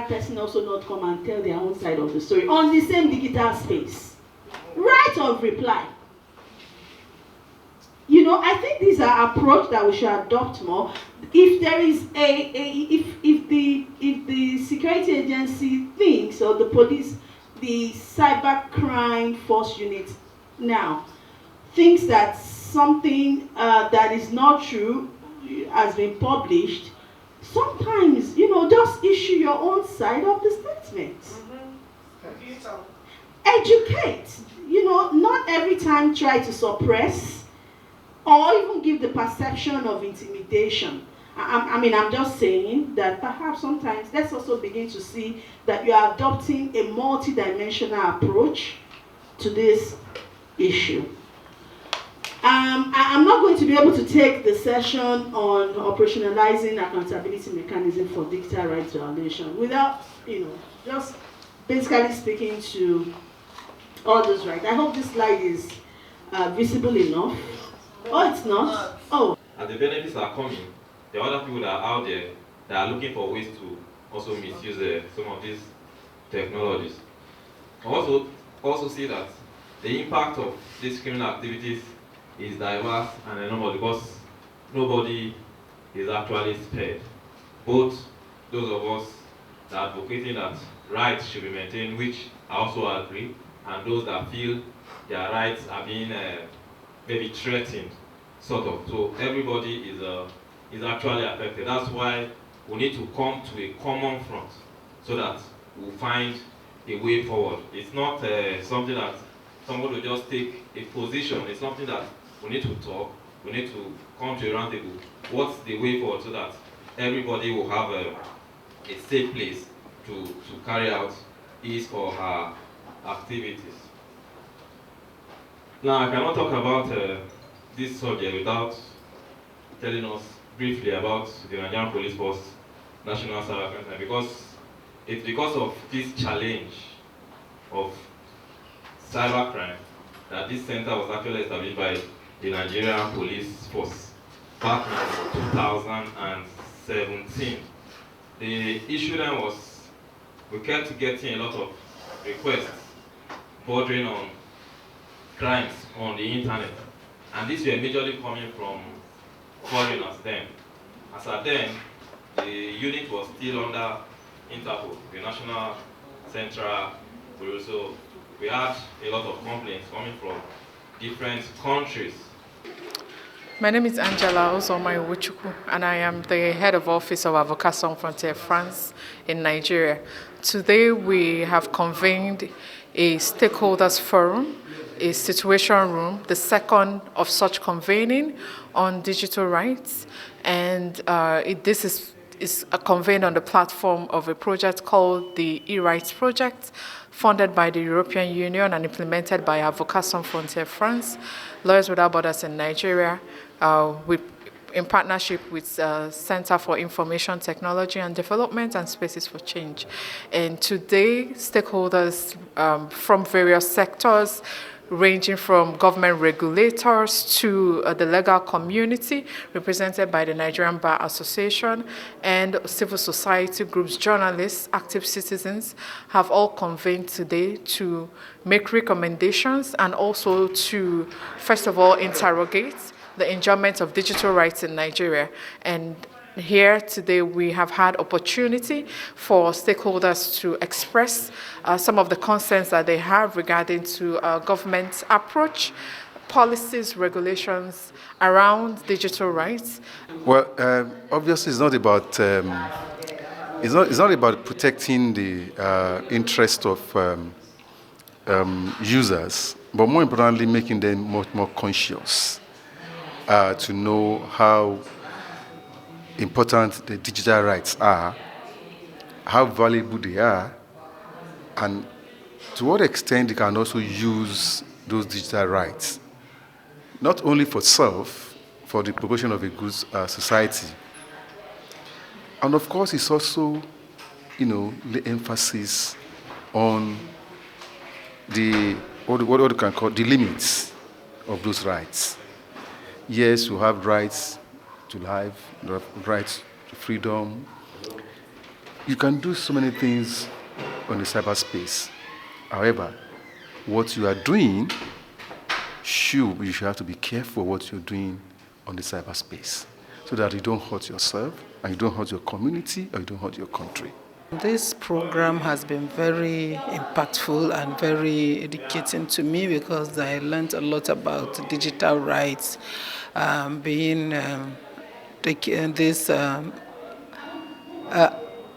that person also not come and tell their own side of the story on the same digital space? Right of reply. You know, I think these are approach that we should adopt more. If there is if the security agency thinks, or the police, the cyber crime force unit now thinks that something that is not true has been published, sometimes, you know, just issue your own side of the statement. Educate. You know, not every time try to suppress or even give the perception of intimidation. I mean, I'm just saying that perhaps sometimes let's also begin to see that you are adopting a multidimensional approach to this issue. I'm not going to be able to take the session on operationalizing accountability mechanism for digital rights violation without, you know, just basically speaking to all those rights. I hope this slide is visible enough. Oh, it's not? Oh. As the benefits are coming, there are other people that are out there that are looking for ways to also misuse some of these technologies. I also see that the impact of these criminal activities is diverse and enormous because nobody is actually spared. Both those of us that are advocating that rights should be maintained, which I also agree, and those that feel their rights are being maybe threatened, sort of. So everybody is actually affected. That's why we need to come to a common front so that we'll find a way forward. It's not something that somebody will just take a position. It's something that we need to talk. We need to come to a round table. What's the way forward so that everybody will have a safe place to carry out his or her activities. Now, I cannot talk about this subject without telling us briefly about the Nigerian Police Force National Cyber Center, because it's because of this challenge of cybercrime that this center was actually established by the Nigerian Police Force back in 2017. The issue then was we kept getting a lot of requests bordering on crimes on the internet, and these were majorly coming from foreigners then. As at then, the unit was still under Interpol, the National Central Bureau, so we had a lot of complaints coming from different countries. My name is Angela Ozoma-Iwochukwu, and I am the head of office of Avocats Sans Frontières France in Nigeria. Today we have convened a stakeholders forum, a situation room, the second of such convening on digital rights, and this is convened on the platform of a project called the E-Rights Project, funded by the European Union and implemented by Avocats Sans Frontières France, Lawyers Without Borders in Nigeria, in partnership with Center for Information Technology and Development and Spaces for Change. And today, stakeholders from various sectors, ranging from government regulators to the legal community, represented by the Nigerian Bar Association, and civil society groups, journalists, active citizens, have all convened today to make recommendations and also to, first of all, interrogate the enjoyment of digital rights in Nigeria. And here today we have had opportunity for stakeholders to express some of the concerns that they have regarding to government approach, policies, regulations around digital rights. Well, obviously it's not about it's not about protecting the interest of users, but more importantly making them much more conscious to know how important the digital rights are, how valuable they are, and to what extent they can also use those digital rights, not only for self, for the progression of a good society. And of course, it's also, the emphasis on what you can call the limits of those rights. Yes, you have rights to life, you have rights to freedom, You can do so many things on the cyberspace. However, what you are doing, you should have to be careful what you're doing on the cyberspace so that you don't hurt yourself and you don't hurt your community or you don't hurt your country. This program has been very impactful and very educating to me because I learned a lot about digital rights,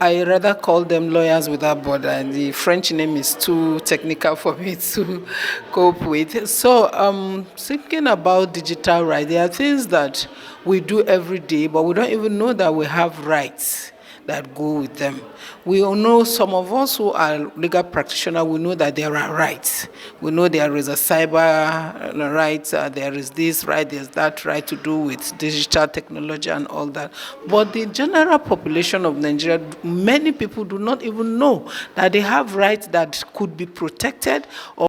I rather call them lawyers without border. The French name is too technical for me to cope with. So thinking about digital rights, there are things that we do every day, but we don't even know that we have rights that go with them. We all know, some of us who are legal practitioners, we know that there are rights. We know there is a cyber right, there is this right, there's that right to do with digital technology and all that. But the general population of Nigeria, many people do not even know that they have rights that could be protected or